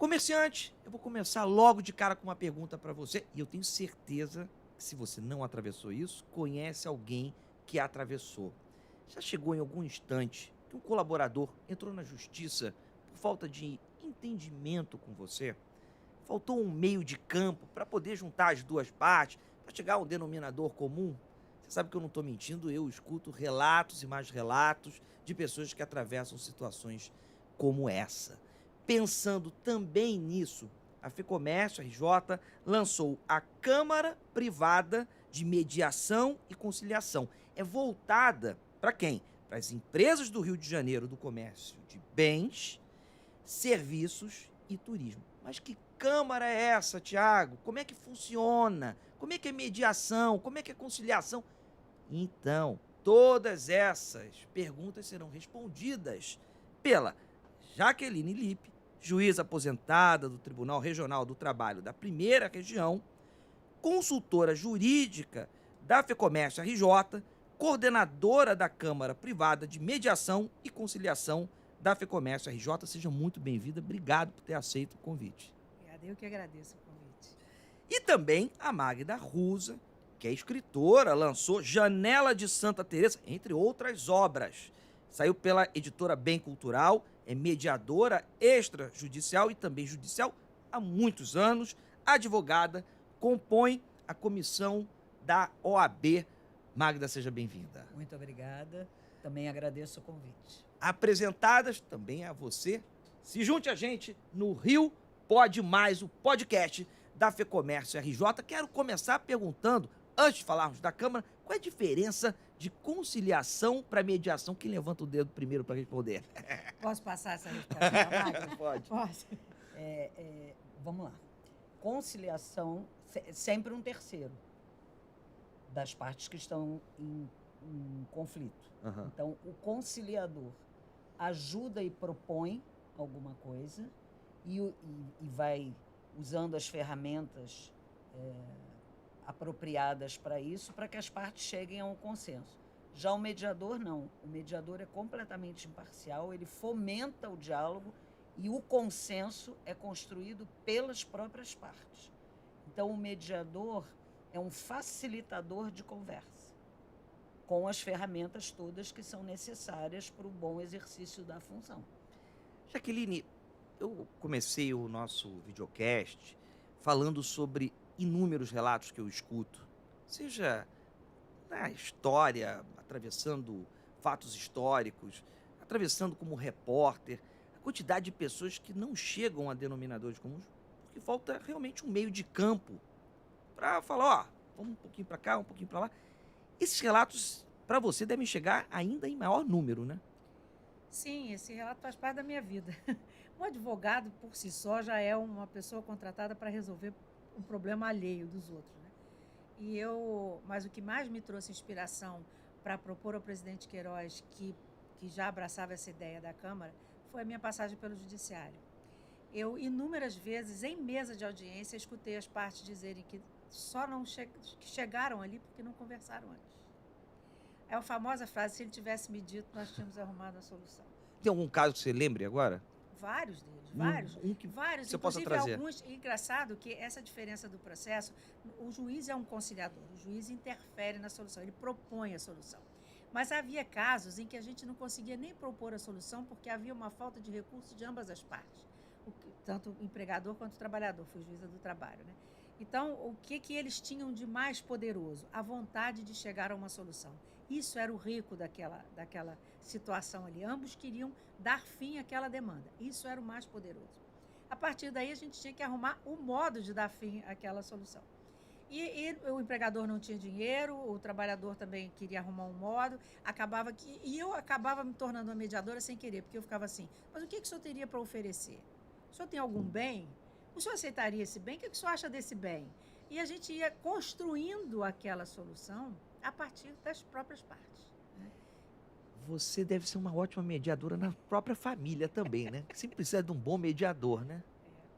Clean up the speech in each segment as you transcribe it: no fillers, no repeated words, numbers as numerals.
Comerciante, eu vou começar logo de cara com uma pergunta para você. E eu tenho certeza que se você não atravessou isso, conhece alguém que atravessou. Já chegou em algum instante que um colaborador entrou na justiça por falta de entendimento com você? Faltou um meio de campo para poder juntar as duas partes, para chegar a um denominador comum? Você sabe que eu não estou mentindo, eu escuto relatos e mais relatos de pessoas que atravessam situações como essa. Pensando também nisso, a FEComércio, a RJ, lançou a Câmara Privada de Mediação e Conciliação. É voltada para quem? Para as empresas do Rio de Janeiro do comércio de bens, serviços e turismo. Mas que câmara é essa, Tiago? Como é que funciona? Como é que é mediação? Como é que é conciliação? Então, todas essas perguntas serão respondidas pela Jaqueline Lippe, juíza aposentada do Tribunal Regional do Trabalho da Primeira Região, consultora jurídica da FEComércio RJ, coordenadora da Câmara Privada de Mediação e Conciliação da FEComércio RJ. Seja muito bem-vinda. Obrigado por ter aceito o convite. Obrigada, eu que agradeço o convite. E também a Magda Rusa, que é escritora, lançou Janela de Santa Teresa, entre outras obras. Saiu pela editora Bem Cultural, é mediadora extrajudicial e também judicial há muitos anos, advogada, compõe a comissão da OAB. Magda, seja bem-vinda. Muito obrigada, também agradeço o convite. Apresentadas também a você, se junte a gente no Rio Pode Mais, o podcast da FEComércio RJ. Quero começar perguntando, antes de falarmos da Câmara, qual é a diferença de conciliação para mediação? Quem levanta o dedo primeiro para responder? Posso passar essa resposta para a Magda? Pode. Posso? Vamos lá. Conciliação, sempre um terceiro das partes que estão em conflito. Uhum. Então, o conciliador ajuda e propõe alguma coisa e vai usando as ferramentas apropriadas para isso, para que as partes cheguem a um consenso. Já o mediador, não. O mediador é completamente imparcial, ele fomenta o diálogo e o consenso é construído pelas próprias partes. Então, o mediador é um facilitador de conversa, com as ferramentas todas que são necessárias para o bom exercício da função. Jaqueline, eu comecei o nosso videocast falando sobre inúmeros relatos que eu escuto, seja na história, atravessando fatos históricos, atravessando como repórter, a quantidade de pessoas que não chegam a denominadores comuns, porque falta realmente um meio de campo para falar, ó, vamos um pouquinho para cá, um pouquinho para lá. Esses relatos, para você, devem chegar ainda em maior número, né? Sim, esse relato faz parte da minha vida. Um advogado, por si só, já é uma pessoa contratada para resolver um problema alheio dos outros, né? Mas o que mais me trouxe inspiração para propor ao presidente Queiroz, que já abraçava essa ideia da Câmara, foi a minha passagem pelo Judiciário. Eu, inúmeras vezes, em mesa de audiência, escutei as partes dizerem que só não que chegaram ali porque não conversaram antes. É a famosa frase, se ele tivesse me dito, nós tínhamos arrumado a solução. Tem algum caso que você lembre agora? Vários deles, vários. Um que vários, você possa inclusive trazer. Alguns, engraçado que essa diferença do processo, o juiz é um conciliador, o juiz interfere na solução, ele propõe a solução. Mas havia casos em que a gente não conseguia nem propor a solução porque havia uma falta de recursos de ambas as partes, tanto o empregador quanto o trabalhador, fui juíza do trabalho, né? Então, o que eles tinham de mais poderoso? A vontade de chegar a uma solução. Isso era o rico daquela situação ali. Ambos queriam dar fim àquela demanda. Isso era o mais poderoso. A partir daí, a gente tinha que arrumar o modo de dar fim àquela solução. E o empregador não tinha dinheiro, o trabalhador também queria arrumar um modo, e eu acabava me tornando uma mediadora sem querer, porque eu ficava assim, mas o que o senhor teria para oferecer? O senhor tem algum bem? O senhor aceitaria esse bem? O que o senhor acha desse bem? E a gente ia construindo aquela solução a partir das próprias partes. Né? Você deve ser uma ótima mediadora na própria família também, né? Sempre precisa de um bom mediador, né?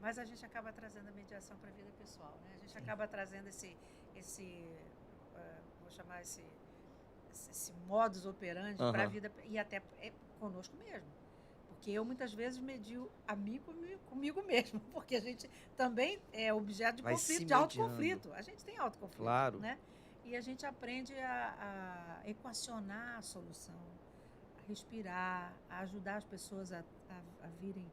Mas a gente acaba trazendo a mediação para a vida pessoal, né? A gente acaba trazendo vou chamar esse modus operandi para a vida, e até conosco mesmo. Porque eu muitas vezes medio a mim comigo mesmo, porque a gente também é objeto de Vai se conflito, de mediando. autoconflito. A gente tem autoconflito, Claro. né? E a gente aprende a equacionar a solução, a respirar, a ajudar as pessoas a virem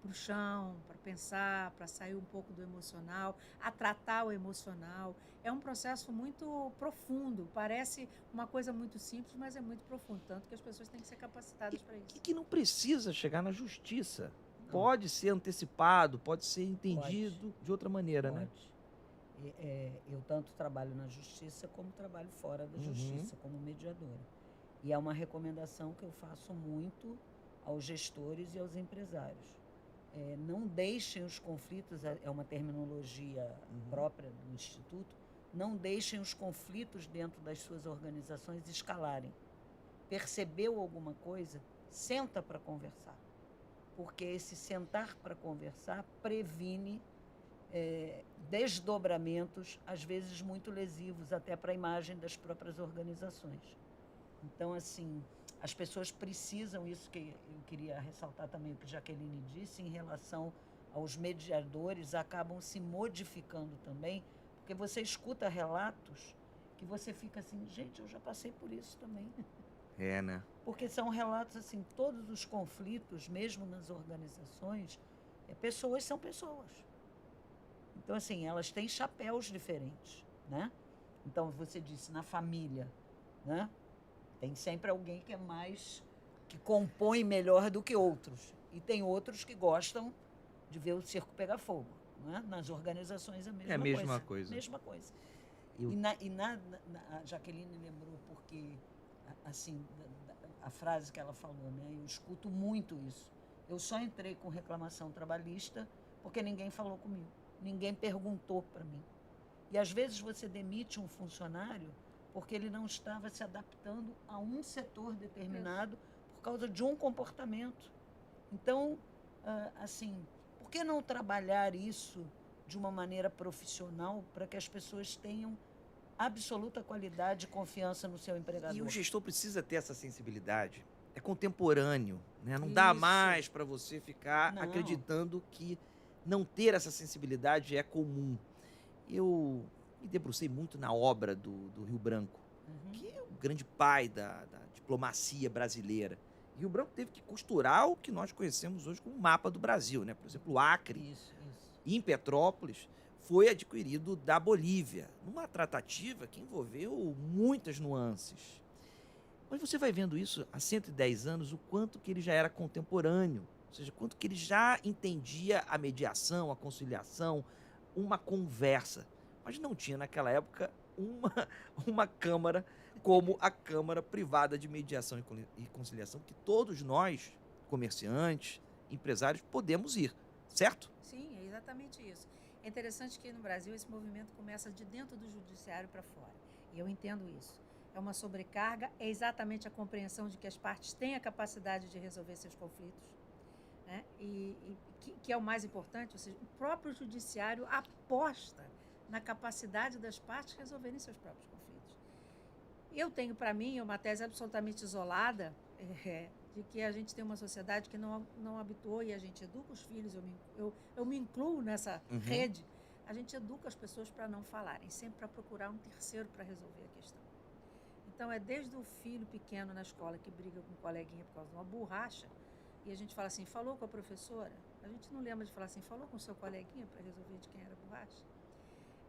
para o chão, para pensar, para sair um pouco do emocional, a tratar o emocional. É um processo muito profundo, parece uma coisa muito simples, mas é muito profundo, tanto que as pessoas têm que ser capacitadas para E isso. que não precisa chegar na justiça. Não. Pode ser antecipado, pode ser entendido de outra maneira, né? Pode. Eu tanto trabalho na justiça como trabalho fora da justiça, como mediadora. E é uma recomendação que eu faço muito aos gestores e aos empresários. Não deixem os conflitos, é uma terminologia própria do Instituto, não deixem os conflitos dentro das suas organizações escalarem. Percebeu alguma coisa? Senta para conversar. Porque esse sentar para conversar previne desdobramentos, às vezes muito lesivos, até para a imagem das próprias organizações. Então, assim, as pessoas precisam, isso que eu queria ressaltar também, o que Jaqueline disse, em relação aos mediadores, acabam se modificando também, porque você escuta relatos que você fica assim, gente, eu já passei por isso também. É, né? Porque são relatos, assim, todos os conflitos, mesmo nas organizações, pessoas são pessoas. Então, assim, elas têm chapéus diferentes, né? Então, você disse, na família, né? Tem sempre alguém que é mais, que compõe melhor do que outros. E tem outros que gostam de ver o circo pegar fogo, né? Nas organizações é a mesma coisa. É a mesma coisa. Mesma coisa. Eu- A Jaqueline lembrou porque, assim, a frase que ela falou, né? Eu escuto muito isso. Eu só entrei com reclamação trabalhista porque ninguém falou comigo. Ninguém perguntou para mim. E às vezes você demite um funcionário porque ele não estava se adaptando a um setor determinado por causa de um comportamento. Então, assim, por que não trabalhar isso de uma maneira profissional para que as pessoas tenham absoluta qualidade e confiança no seu empregador? E o gestor precisa ter essa sensibilidade. É contemporâneo, né? Não dá Isso. mais para você ficar Não. acreditando que não ter essa sensibilidade é comum. Eu me debrucei muito na obra do Rio Branco, que é o grande pai da diplomacia brasileira. Rio Branco teve que costurar o que nós conhecemos hoje como mapa do Brasil, né? Por exemplo, o Acre, Isso. em Petrópolis, foi adquirido da Bolívia, numa tratativa que envolveu muitas nuances. Mas você vai vendo isso há 110 anos, o quanto que ele já era contemporâneo, ou seja, quanto que ele já entendia a mediação, a conciliação, uma conversa. Mas não tinha naquela época uma câmara como a Câmara Privada de Mediação e Conciliação, que todos nós, comerciantes, empresários, podemos ir, certo? Sim, é exatamente isso. É interessante que no Brasil esse movimento começa de dentro do judiciário para fora. E eu entendo isso. É uma sobrecarga, é exatamente a compreensão de que as partes têm a capacidade de resolver seus conflitos, né? Que é o mais importante, ou seja, o próprio judiciário aposta na capacidade das partes resolverem seus próprios conflitos. Eu tenho para mim uma tese absolutamente isolada, de que a gente tem uma sociedade que não habituou, e a gente educa os filhos, eu me incluo nessa rede, a gente educa as pessoas para não falarem, sempre para procurar um terceiro para resolver a questão. Então, é desde o filho pequeno na escola que briga com um coleguinha por causa de uma borracha, e a gente fala assim, falou com a professora? A gente não lembra de falar assim, falou com o seu coleguinha para resolver de quem era a borracha?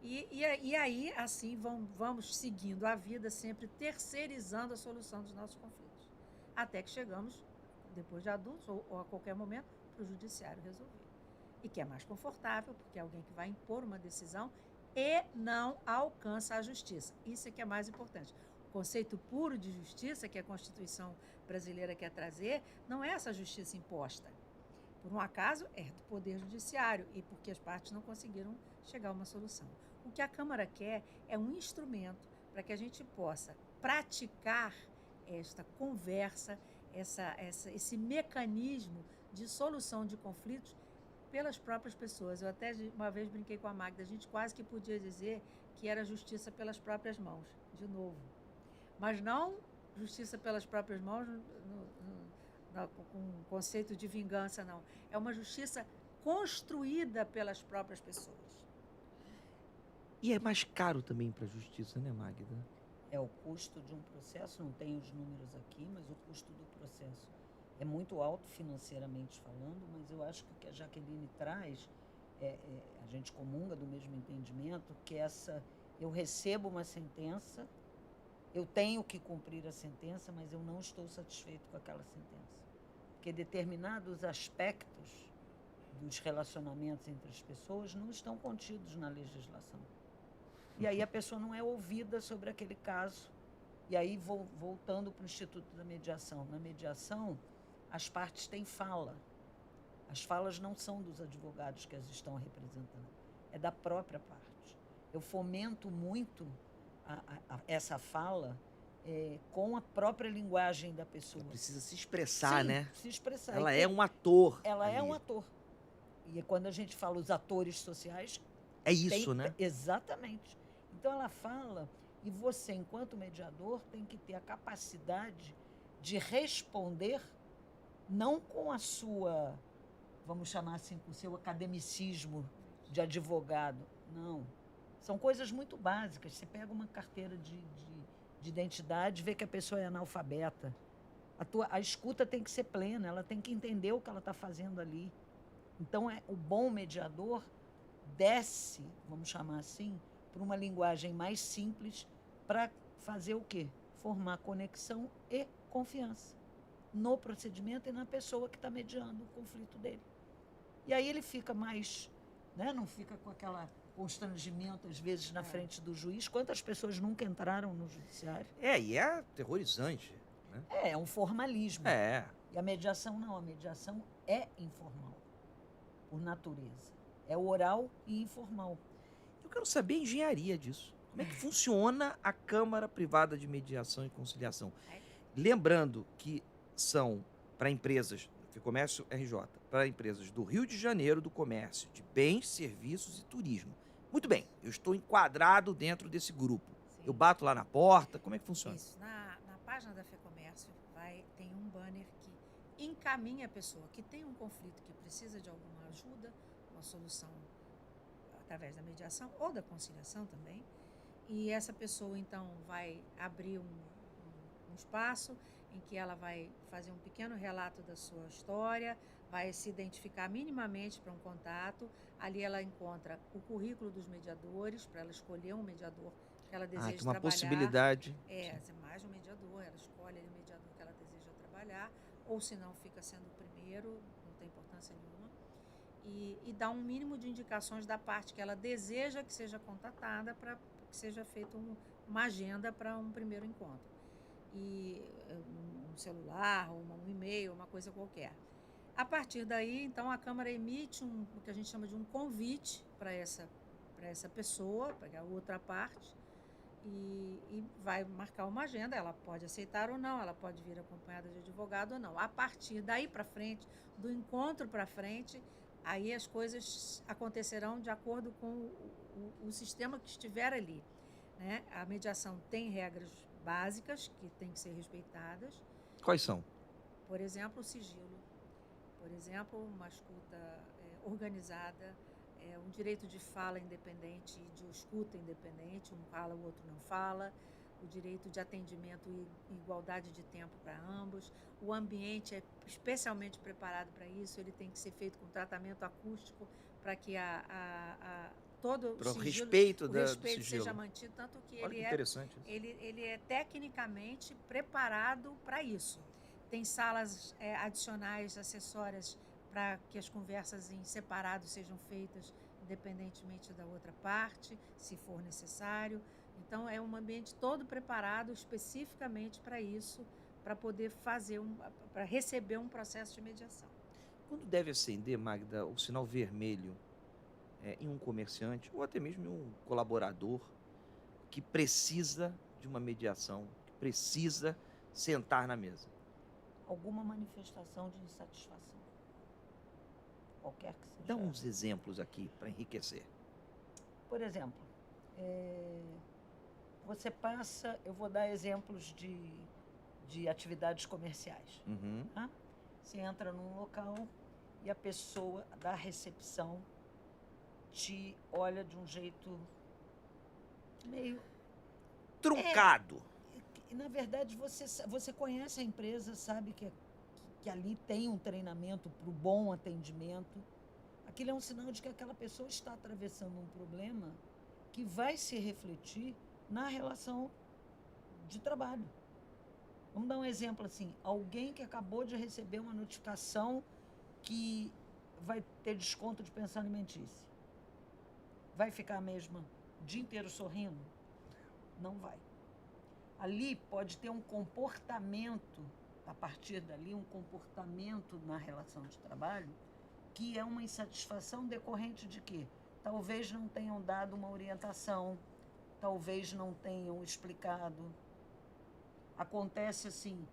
E aí, assim, vamos seguindo a vida, sempre terceirizando a solução dos nossos conflitos. Até que chegamos, depois de adultos, ou a qualquer momento, para o judiciário resolver. E que é mais confortável, porque é alguém que vai impor uma decisão e não alcança a justiça. Isso é que é mais importante. O conceito puro de justiça, que a Constituição brasileira quer trazer, não é essa justiça imposta. Por um acaso, é do Poder Judiciário e porque as partes não conseguiram chegar a uma solução. O que a Câmara quer é um instrumento para que a gente possa praticar esta conversa, esse mecanismo de solução de conflitos pelas próprias pessoas. Eu até uma vez brinquei com a Magda, a gente quase que podia dizer que era justiça pelas próprias mãos, de novo. Mas não justiça pelas próprias mãos com um conceito de vingança, não. É uma justiça construída pelas próprias pessoas. E é mais caro também para a justiça, né, Magda? É o custo de um processo, não tenho os números aqui, mas o custo do processo é muito alto financeiramente falando, mas eu acho que o que a Jaqueline traz, a gente comunga do mesmo entendimento, que eu recebo uma sentença, eu tenho que cumprir a sentença, mas eu não estou satisfeito com aquela sentença. Porque determinados aspectos dos relacionamentos entre as pessoas não estão contidos na legislação. E aí a pessoa não é ouvida sobre aquele caso. E aí, voltando para o Instituto da Mediação. Na mediação, as partes têm fala. As falas não são dos advogados que as estão representando, é da própria parte. Eu fomento muito essa fala com a própria linguagem da pessoa. Ela precisa se expressar, Sim, né? se expressar. Ela é um ator. Ela ali. é um ator. E quando a gente fala os atores sociais... É isso, né? Exatamente. Então ela fala, e você, enquanto mediador, tem que ter a capacidade de responder, não com a sua, vamos chamar assim, com o seu academicismo de advogado. Não. São coisas muito básicas. Você pega uma carteira de identidade, vê que a pessoa é analfabeta. A escuta tem que ser plena, ela tem que entender o que ela está fazendo ali. Então, o bom mediador desce, vamos chamar assim, para uma linguagem mais simples para fazer o quê? Formar conexão e confiança no procedimento e na pessoa que está mediando o conflito dele. E aí ele fica mais, né, não fica com aquele constrangimento, às vezes, na frente do juiz. Quantas pessoas nunca entraram no judiciário? E é aterrorizante, né? É um formalismo. É. E a mediação não, a mediação é informal, por natureza. É oral e informal. Eu quero saber a engenharia disso. Como é que funciona a Câmara Privada de Mediação e Conciliação? Lembrando que são para empresas, Ficomércio RJ, para empresas do Rio de Janeiro, do comércio, de bens, serviços e turismo. Muito bem, eu estou enquadrado dentro desse grupo. Sim. Eu bato lá na porta, como é que funciona? Isso. Na página da Fecomércio tem um banner que encaminha a pessoa que tem um conflito, que precisa de alguma ajuda, uma solução através da mediação ou da conciliação também. E essa pessoa, então, vai abrir um espaço em que ela vai fazer um pequeno relato da sua história, vai se identificar minimamente para um contato. Ali ela encontra o currículo dos mediadores, para ela escolher um mediador que ela deseja tem uma trabalhar. possibilidade. É mais um mediador, ela escolhe ali o mediador que ela deseja trabalhar, ou se não, fica sendo o primeiro, não tem importância nenhuma. E dá um mínimo de indicações da parte que ela deseja que seja contatada para que seja feita uma agenda para um primeiro encontro. E um celular, um e-mail, uma coisa qualquer. A partir daí, então, a Câmara emite o que a gente chama de um convite para essa pessoa, para a outra parte, e vai marcar uma agenda. Ela pode aceitar ou não, ela pode vir acompanhada de advogado ou não. A partir daí para frente, do encontro para frente, aí as coisas acontecerão de acordo com o sistema que estiver ali, né? A mediação tem regras básicas que têm que ser respeitadas. Quais são? Por exemplo, o sigilo. Por exemplo, uma escuta organizada, um direito de fala independente e de escuta independente. Um fala, o outro não fala. O direito de atendimento e igualdade de tempo para ambos. O ambiente é especialmente preparado para isso. Ele tem que ser feito com tratamento acústico para que todo o respeito do sigilo sigilo seja mantido, tanto que Olha que interessante isso. ele é tecnicamente preparado para isso. Tem salas adicionais, acessórias, para que as conversas em separado sejam feitas independentemente da outra parte, se for necessário. Então, é um ambiente todo preparado especificamente para isso, para poder para receber um processo de mediação. Quando deve acender, Magda, o sinal vermelho em um comerciante ou até mesmo em um colaborador que precisa de uma mediação, que precisa sentar na mesa? Alguma manifestação de insatisfação, qualquer que seja. Dá uns exemplos aqui para enriquecer. Por exemplo, você passa, eu vou dar exemplos de atividades comerciais. Uhum. Tá? Você entra num local e a pessoa da recepção te olha de um jeito meio... Truncado. E, na verdade, você conhece a empresa, sabe que ali tem um treinamento para o bom atendimento. Aquilo é um sinal de que aquela pessoa está atravessando um problema que vai se refletir na relação de trabalho. Vamos dar um exemplo assim, alguém que acabou de receber uma notificação que vai ter desconto de pensão alimentícia. Vai ficar mesmo o dia inteiro sorrindo? Não vai. Ali pode ter um comportamento, a partir dali, um comportamento na relação de trabalho, que é uma insatisfação decorrente de quê? Talvez não tenham dado uma orientação, talvez não tenham explicado. Acontece assim,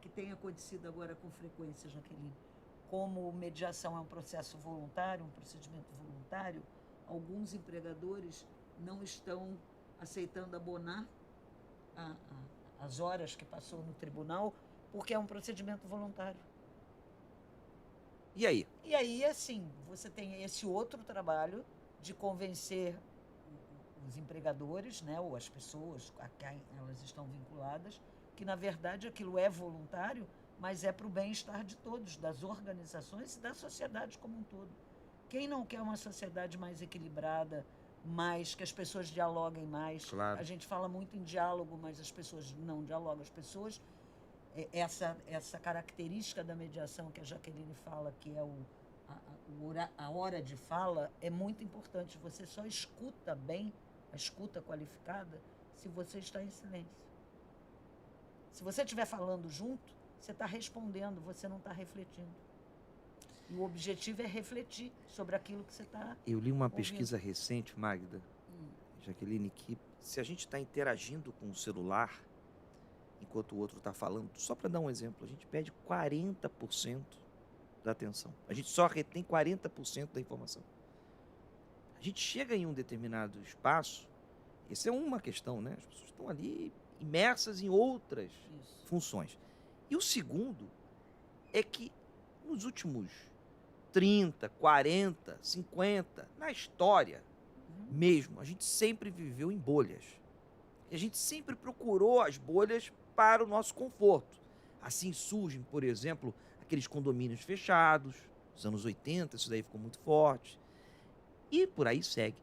que tem acontecido agora com frequência, Jaqueline, como mediação é um processo voluntário, um procedimento voluntário, alguns empregadores não estão aceitando abonar as horas que passou no tribunal, porque é um procedimento voluntário. E aí? E aí, assim, você tem esse outro trabalho de convencer os empregadores, né, ou as pessoas a quem elas estão vinculadas, que, na verdade, aquilo é voluntário, mas é para o bem-estar de todos, das organizações e da sociedade como um todo. Quem não quer uma sociedade mais equilibrada, mais que as pessoas dialoguem mais? Claro. A gente fala muito em diálogo, mas as pessoas não dialogam. As pessoas, essa característica da mediação que a Jaqueline fala, que é a hora de fala, é muito importante. Você só escuta bem, a escuta qualificada, se você está em silêncio. Se você estiver falando junto, você está respondendo, você não está refletindo. E o objetivo é refletir sobre aquilo que você está... Eu li uma pesquisa recente, Magda, Jaqueline, que se a gente está interagindo com o celular, enquanto o outro está falando, só para dar um exemplo, a gente perde 40% da atenção. A gente só retém 40% da informação. A gente chega em um determinado espaço, essa é uma questão, né? As pessoas estão ali imersas em outras funções. E o segundo é que nos últimos 30, 40, 50, na história mesmo, a gente sempre viveu em bolhas. E a gente sempre procurou as bolhas para o nosso conforto. Assim surgem, por exemplo, aqueles condomínios fechados, nos anos 80, isso daí ficou muito forte. E por aí segue.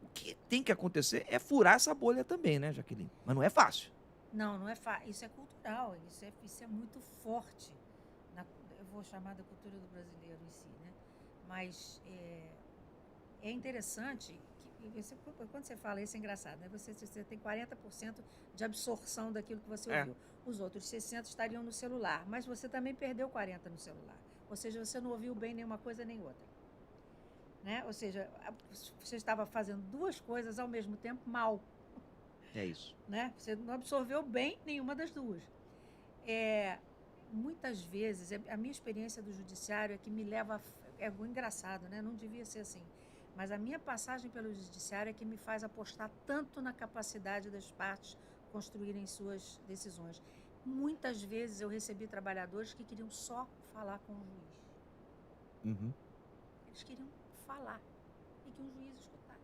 O que tem que acontecer é furar essa bolha também, né, Jaqueline? Mas não é fácil. Não é fácil. Isso é cultural, isso é muito forte. Eu vou chamar da cultura do brasileiro em si, né? Mas é interessante que quando você fala isso é engraçado, né? Você tem 40% de absorção daquilo que você ouviu. Os outros 60% estariam no celular, mas você também perdeu 40% no celular. Ou seja, você não ouviu bem nenhuma coisa nem outra. Né? Ou seja, você estava fazendo duas coisas ao mesmo tempo mal. É isso. Né? Você não absorveu bem nenhuma das duas. Muitas vezes, a minha experiência do judiciário é que me leva... É engraçado, né? Não devia ser assim. Mas a minha passagem pelo judiciário é que me faz apostar tanto na capacidade das partes construírem suas decisões. Muitas vezes eu recebi trabalhadores que queriam só falar com o juiz. Eles queriam falar e que um juiz escutasse.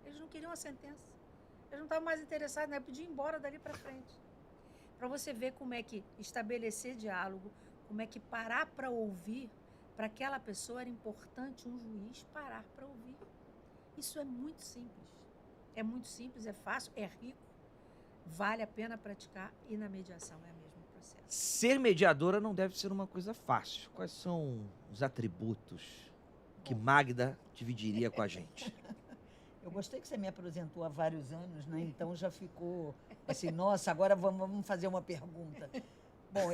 Eles não queriam a sentença. Eles não estavam mais interessados, né? Podiam ir embora dali para frente. Para você ver como é que estabelecer diálogo, como é que parar para ouvir, para aquela pessoa era importante um juiz parar para ouvir. Isso é muito simples. É muito simples, é fácil, é rico, vale a pena praticar e na mediação é o mesmo processo. Ser mediadora não deve ser uma coisa fácil. Quais são os atributos que Magda dividiria com a gente? Eu gostei que você me apresentou há vários anos, né? Então já ficou assim, nossa, agora vamos fazer uma pergunta. Bom,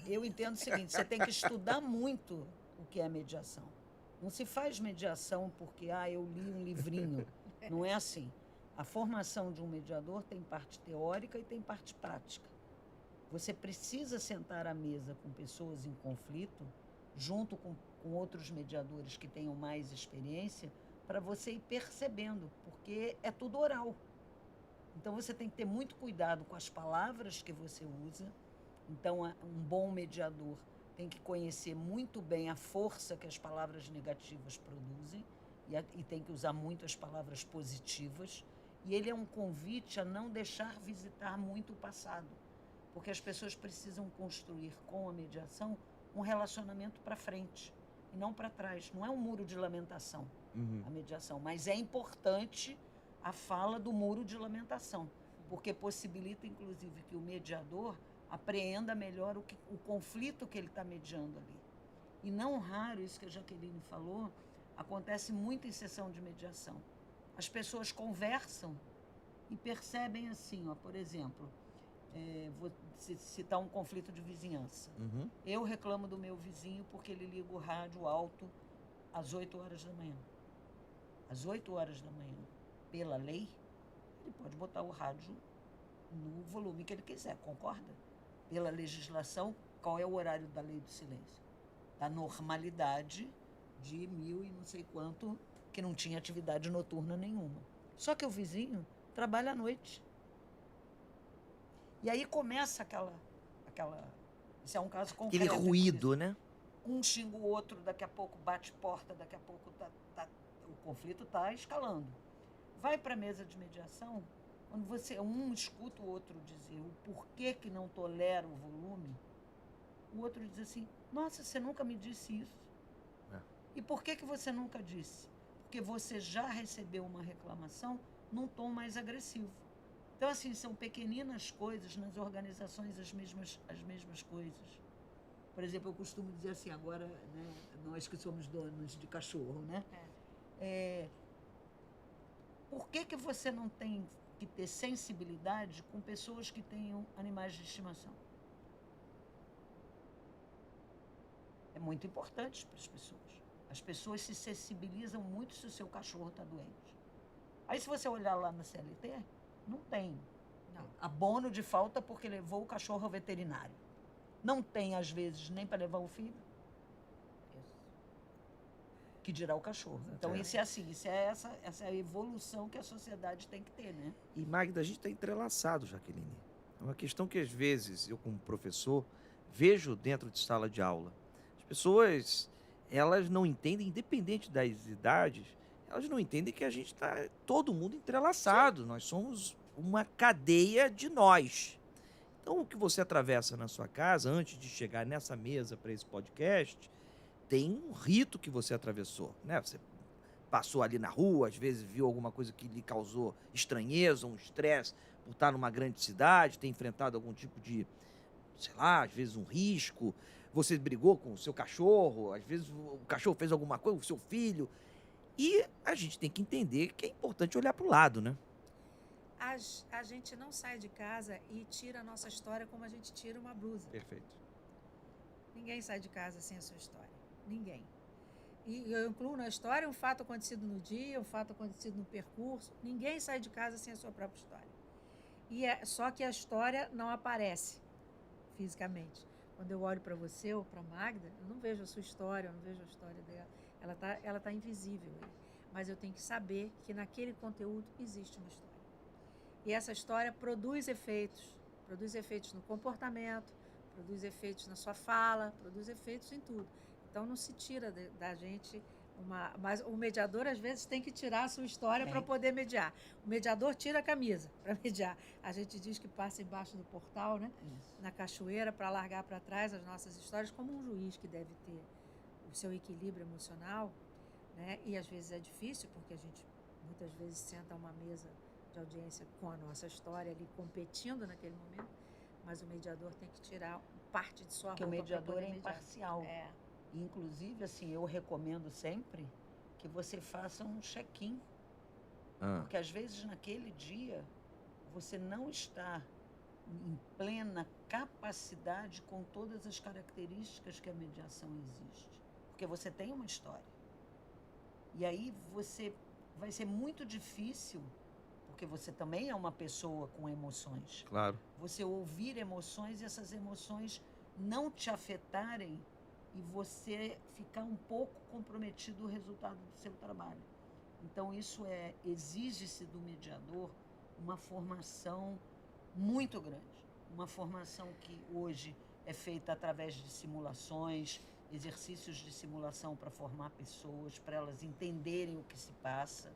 eu entendo o seguinte, você tem que estudar muito o que é mediação. Não se faz mediação porque, eu li um livrinho. Não é assim. A formação de um mediador tem parte teórica e tem parte prática. Você precisa sentar à mesa com pessoas em conflito, junto com outros mediadores que tenham mais experiência, para você ir percebendo, porque é tudo oral. Então, você tem que ter muito cuidado com as palavras que você usa. Então, um bom mediador tem que conhecer muito bem a força que as palavras negativas produzem e tem que usar muito as palavras positivas. E ele é um convite a não deixar visitar muito o passado, porque as pessoas precisam construir com a mediação um relacionamento para frente e não para trás. Não é um muro de lamentação, a mediação, mas é importante a fala do muro de lamentação, porque possibilita, inclusive, que o mediador apreenda melhor o conflito que ele está mediando ali. E não raro, isso que a Jaqueline falou, acontece muito em sessão de mediação. As pessoas conversam e percebem assim, ó, por exemplo, vou citar um conflito de vizinhança. Eu reclamo do meu vizinho porque ele liga o rádio alto às 8 horas da manhã. Às 8 horas da manhã, pela lei, ele pode botar o rádio no volume que ele quiser, concorda? Pela legislação, qual é o horário da lei do silêncio? Da normalidade de 1000 e não sei quanto, que não tinha atividade noturna nenhuma. Só que o vizinho trabalha à noite. E aí começa aquela isso é um caso concreto. Aquele ruído, né? Um xinga o outro, daqui a pouco bate porta, daqui a pouco o conflito está escalando. Vai para a mesa de mediação, quando um escuta o outro dizer o porquê que não tolera o volume, o outro diz assim, nossa, você nunca me disse isso. E por que você nunca disse? Porque você já recebeu uma reclamação num tom mais agressivo. Então, assim, são pequeninas coisas nas organizações, as mesmas coisas. Por exemplo, eu costumo dizer assim, agora, né, nós que somos donos de cachorro, né? Por que você não tem que ter sensibilidade com pessoas que tenham animais de estimação? É muito importante para as pessoas. As pessoas se sensibilizam muito se o seu cachorro está doente. Aí, se você olhar lá na CLT, não tem. Não. Abono de falta porque levou o cachorro ao veterinário. Não tem, às vezes, nem para levar o filho. Que dirá o cachorro. Então, isso é assim, essa é a evolução que a sociedade tem que ter, né? E, Magda, a gente está entrelaçado, Jaqueline. É uma questão que, às vezes, eu como professor, vejo dentro de sala de aula. As pessoas, elas não entendem, independente das idades, elas não entendem que a gente está todo mundo entrelaçado. Sim. Nós somos uma cadeia de nós. Então, o que você atravessa na sua casa, antes de chegar nessa mesa para esse podcast, tem um rito que você atravessou, né? Você passou ali na rua, às vezes viu alguma coisa que lhe causou estranheza, um estresse por estar numa grande cidade, ter enfrentado algum tipo de, sei lá, às vezes um risco. Você brigou com o seu cachorro, às vezes o cachorro fez alguma coisa com o seu filho. E a gente tem que entender que é importante olhar para o lado, né? A gente não sai de casa e tira a nossa história como a gente tira uma blusa. Perfeito. Ninguém sai de casa sem a sua história. Ninguém. E eu incluo na história um fato acontecido no dia, um fato acontecido no percurso. Ninguém sai de casa sem a sua própria história. Só que a história não aparece fisicamente. Quando eu olho para você ou para Magda, eu não vejo a sua história, eu não vejo a história dela. Ela tá invisível aí. Mas eu tenho que saber que naquele conteúdo existe uma história. E essa história produz efeitos no comportamento, produz efeitos na sua fala, produz efeitos em tudo. Então não se tira da gente mas o mediador às vezes tem que tirar a sua história para poder mediar. O mediador tira a camisa para mediar. A gente diz que passa embaixo do portal, né? Isso. Na cachoeira, para largar para trás as nossas histórias, como um juiz que deve ter o seu equilíbrio emocional, né? E às vezes é difícil, porque a gente muitas vezes senta a uma mesa de audiência com a nossa história ali, competindo naquele momento, mas o mediador tem que tirar parte de sua roupa. Porque o mediador é mediar. imparcial. Inclusive, assim, eu recomendo sempre que você faça um check-in. Porque, às vezes, naquele dia, você não está em plena capacidade com todas as características que a mediação exige. Porque você tem uma história. E aí, vai ser muito difícil, porque você também é uma pessoa com emoções. Claro. Você ouvir emoções e essas emoções não te afetarem e você ficar um pouco comprometido no resultado do seu trabalho. Então, isso exige-se do mediador uma formação muito grande. Uma formação que hoje é feita através de simulações, exercícios de simulação para formar pessoas, para elas entenderem o que se passa.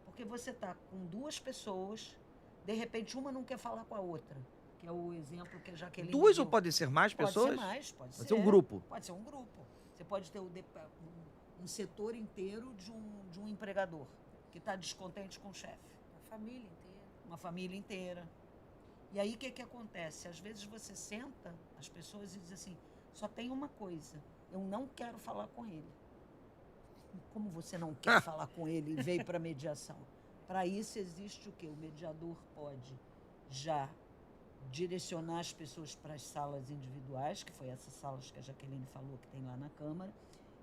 Porque você está com duas pessoas, de repente uma não quer falar com a outra, que é o exemplo que a Jaqueline Duas deu. ou podem ser mais Pode pessoas? ser mais, pode ser. Pode ser um grupo. Pode ser um grupo. Você pode ter um setor inteiro de um empregador que está descontente com o chefe. A família inteira. Uma família inteira. E aí o que acontece? Às vezes você senta as pessoas e diz assim, só tem uma coisa, eu não quero falar com ele. Como você não quer falar com ele e veio para a mediação? Para isso existe o quê? O mediador pode já direcionar as pessoas para as salas individuais, que foi essas salas que a Jaqueline falou que tem lá na Câmara,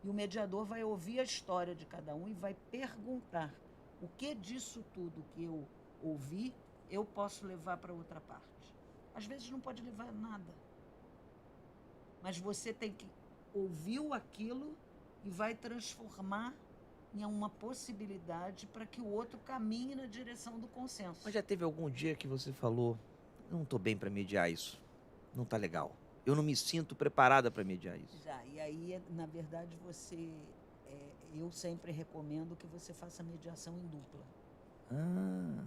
e o mediador vai ouvir a história de cada um e vai perguntar o que disso tudo que eu ouvi eu posso levar para outra parte. Às vezes não pode levar nada, mas você tem que ouvir aquilo e vai transformar em uma possibilidade para que o outro caminhe na direção do consenso. Mas já teve algum dia que você falou, não estou bem para mediar isso, não está legal. Eu não me sinto preparada para mediar isso. Já, e aí, na verdade, eu sempre recomendo que você faça mediação em dupla.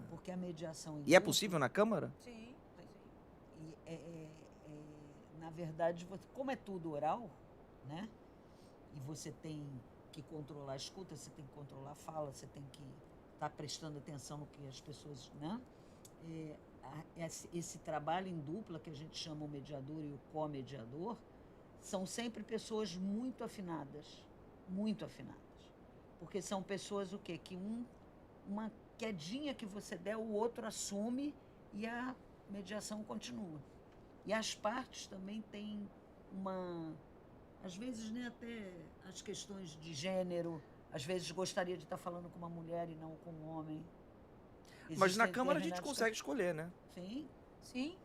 Porque a mediação em E dupla... é possível na Câmara? Sim. Na verdade, como é tudo oral, né? E você tem que controlar a escuta, você tem que controlar a fala, você tem que estar prestando atenção no que as pessoas, né? Esse trabalho em dupla, que a gente chama o mediador e o co-mediador, são sempre pessoas muito afinadas. Muito afinadas. Porque são pessoas o quê? Que uma quedinha que você der, o outro assume e a mediação continua. E as partes também têm às vezes, né, até as questões de gênero, às vezes gostaria de estar falando com uma mulher e não com um homem. Mas na Existem Câmara a gente determinadas consegue escolher, né? Sim. Sim.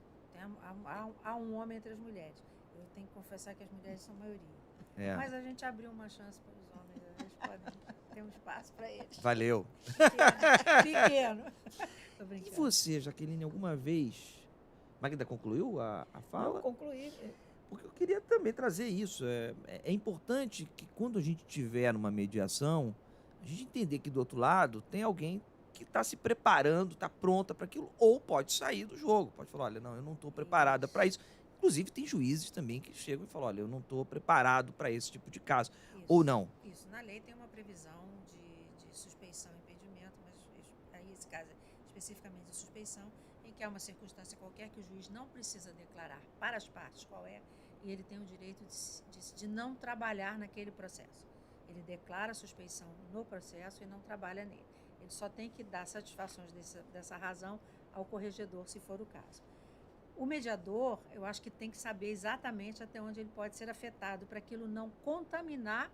Há um homem entre as mulheres. Eu tenho que confessar que as mulheres são a maioria. É. Mas a gente abriu uma chance para os homens. Eles podem ter um espaço para eles. Valeu. Pequeno. Tô E brincando. você, Jaqueline, alguma vez... Magda concluiu a fala? Não, concluí. Porque eu queria também trazer isso. É importante que quando a gente estiver numa mediação, a gente entender que do outro lado tem alguém que está se preparando, está pronta para aquilo, ou pode sair do jogo. Pode falar, olha, não, eu não estou preparada para isso. Inclusive, tem juízes também que chegam e falam, olha, eu não estou preparado para esse tipo de caso. Isso, Ou não. Isso. Na lei tem uma previsão de suspeição e impedimento, mas aí esse caso é especificamente de suspeição, em que há uma circunstância qualquer que o juiz não precisa declarar para as partes qual é, e ele tem o direito de não trabalhar naquele processo. Ele declara a suspeição no processo e não trabalha nele. Ele só tem que dar satisfações dessa razão ao corregedor, se for o caso. O mediador, eu acho que tem que saber exatamente até onde ele pode ser afetado para aquilo não contaminar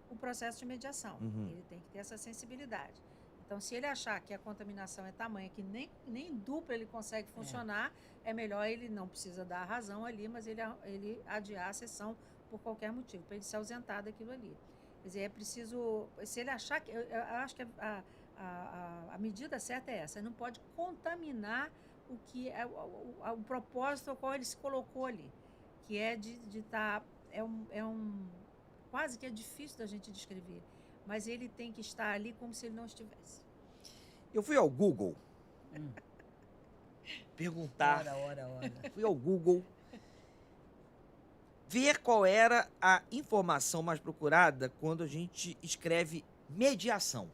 o processo de mediação. Uhum. Ele tem que ter essa sensibilidade. Então, se ele achar que a contaminação é tamanha que nem em dupla ele consegue funcionar, é melhor ele não precisa dar a razão ali, mas ele adiar a sessão por qualquer motivo, para ele se ausentar daquilo ali. Quer dizer, é preciso... Se ele achar que... Eu acho que a medida certa é essa. Ele não pode contaminar o que é o propósito ao qual ele se colocou ali, que é de estar... Quase que é difícil da gente descrever, mas ele tem que estar ali como se ele não estivesse. Eu fui ao Google perguntar, Ora. fui ao Google ver qual era a informação mais procurada quando a gente escreve mediação.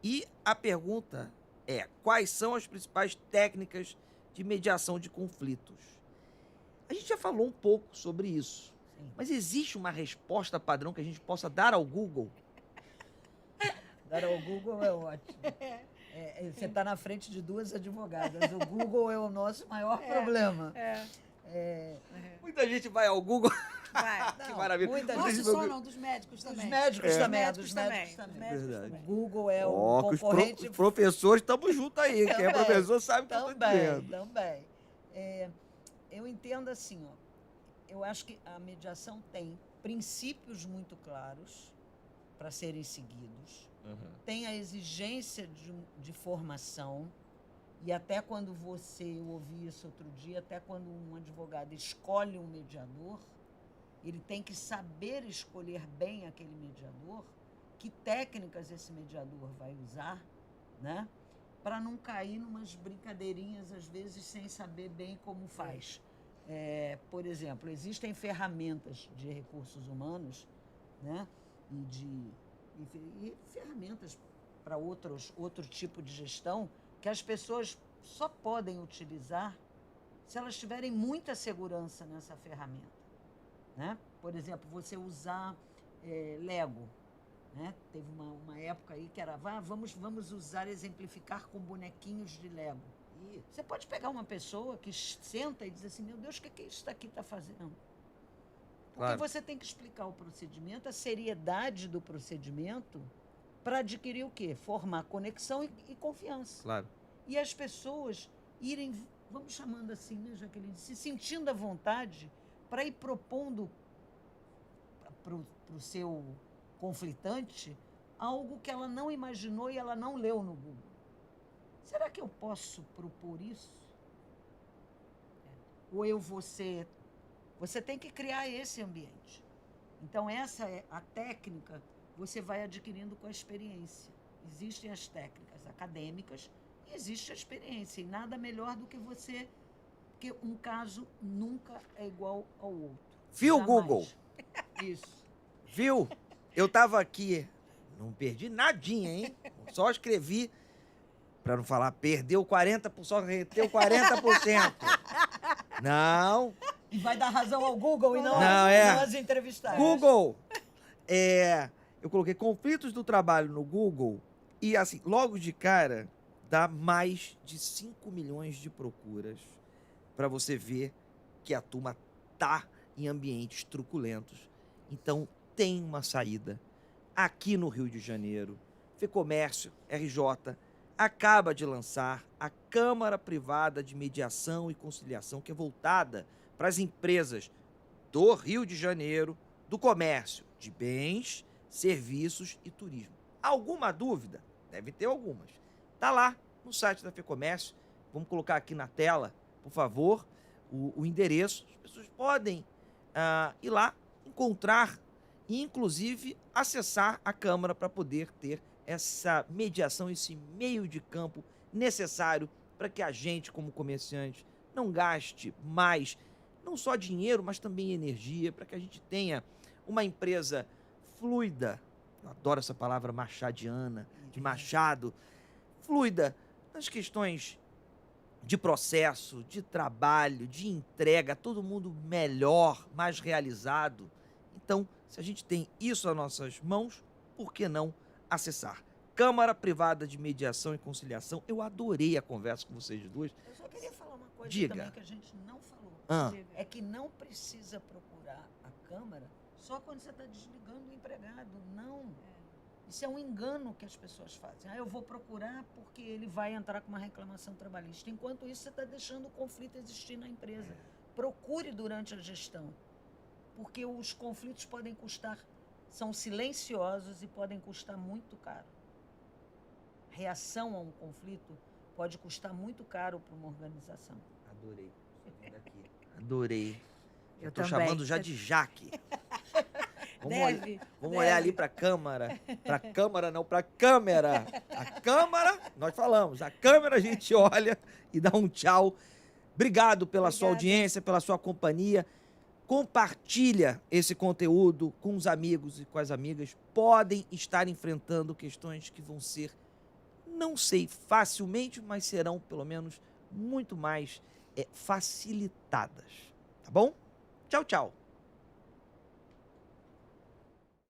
E a pergunta é, quais são as principais técnicas de mediação de conflitos? A gente já falou um pouco sobre isso, Sim. mas existe uma resposta padrão que a gente possa dar ao Google? Dar ao Google é ótimo. Você está na frente de duas advogadas. O Google é o nosso maior problema. Muita gente vai ao Google. Vai. Que Não, maravilha. muita Muita gente- gente Nosso vai- só não, dos médicos também. Dos médicos É. também. Dos Dos médicos médicos também. também. Dos médicos Verdade. também. Google é Ó, um que os concorrente professores estamos juntos aí. Quem é Também. professor sabe o que eu estou dizendo. Também. Eu entendo assim, ó, eu acho que a mediação tem princípios muito claros para serem seguidos, tem a exigência de formação, E até quando eu ouvi isso outro dia, até quando um advogado escolhe um mediador, ele tem que saber escolher bem aquele mediador, que técnicas esse mediador vai usar, né? Para não cair numas brincadeirinhas, às vezes, sem saber bem como faz. Por exemplo, existem ferramentas de recursos humanos, né? E ferramentas para outro tipo de gestão que as pessoas só podem utilizar se elas tiverem muita segurança nessa ferramenta, né? Por exemplo, você usar Lego, né? Teve uma época aí que era, vamos exemplificar com bonequinhos de Lego. E você pode pegar uma pessoa que senta e diz assim, meu Deus, o que isso daqui está fazendo? Porque Claro. você tem que explicar o procedimento, a seriedade do procedimento, para adquirir o quê? Formar conexão e confiança. Claro. E as pessoas irem, vamos chamando assim, né, Jaqueline, se sentindo à vontade para ir propondo para o seu conflitante algo que ela não imaginou e ela não leu no Google. Será que eu posso propor isso? Ou eu vou ser... Você tem que criar esse ambiente. Então, essa é a técnica, você vai adquirindo com a experiência. Existem as técnicas acadêmicas e existe a experiência. E nada melhor do que você... Porque um caso nunca é igual ao outro. Viu, Jamais. Google? Isso. Viu? Eu tava aqui, não perdi nadinha, hein? Só escrevi, para não falar, perdeu 40%, só reteu 40%. Não. E vai dar razão ao Google e não às entrevistadas. Google, eu coloquei conflitos do trabalho no Google e, assim, logo de cara, dá mais de 5 milhões de procuras para você ver que a turma tá em ambientes truculentos. Então, tem uma saída. Aqui no Rio de Janeiro, FEComércio, RJ, acaba de lançar a Câmara Privada de Mediação e Conciliação, que é voltada para as empresas do Rio de Janeiro, do comércio de bens, serviços e turismo. Alguma dúvida? Deve ter algumas. Está lá no site da FEComércio. Vamos colocar aqui na tela, por favor, o endereço. As pessoas podem ir lá, encontrar e, inclusive, acessar a Câmara para poder ter essa mediação, esse meio de campo necessário para que a gente, como comerciante, não gaste mais, não só dinheiro, mas também energia, para que a gente tenha uma empresa fluida. Eu adoro essa palavra machadiana, de Machado. Fluida nas questões de processo, de trabalho, de entrega, todo mundo melhor, mais realizado. Então, se a gente tem isso nas nossas mãos, por que não acessar? Câmara Privada de Mediação e Conciliação. Eu adorei a conversa com vocês duas. Eu só queria falar uma coisa Diga. também que a gente não falou. É que não precisa procurar a Câmara só quando você está desligando o empregado. Não. Isso é um engano que as pessoas fazem. Eu vou procurar porque ele vai entrar com uma reclamação trabalhista. Enquanto isso, você está deixando o conflito existir na empresa. Procure durante a gestão. Porque os conflitos podem custar, são silenciosos e podem custar muito caro. Reação a um conflito pode custar muito caro para uma organização. Adorei. Adorei. Eu Tô também. chamando já de Jaque. Deve. Vamos olhar ali para a Câmara. Para a Câmara, não, para a câmera. A Câmara, nós falamos. A câmera a gente olha e dá um tchau. Obrigado pela sua audiência, pela sua companhia. Compartilha esse conteúdo com os amigos e com as amigas. Podem estar enfrentando questões que vão ser, não sei facilmente, mas serão pelo menos muito mais facilitadas. Tá bom? Tchau, tchau.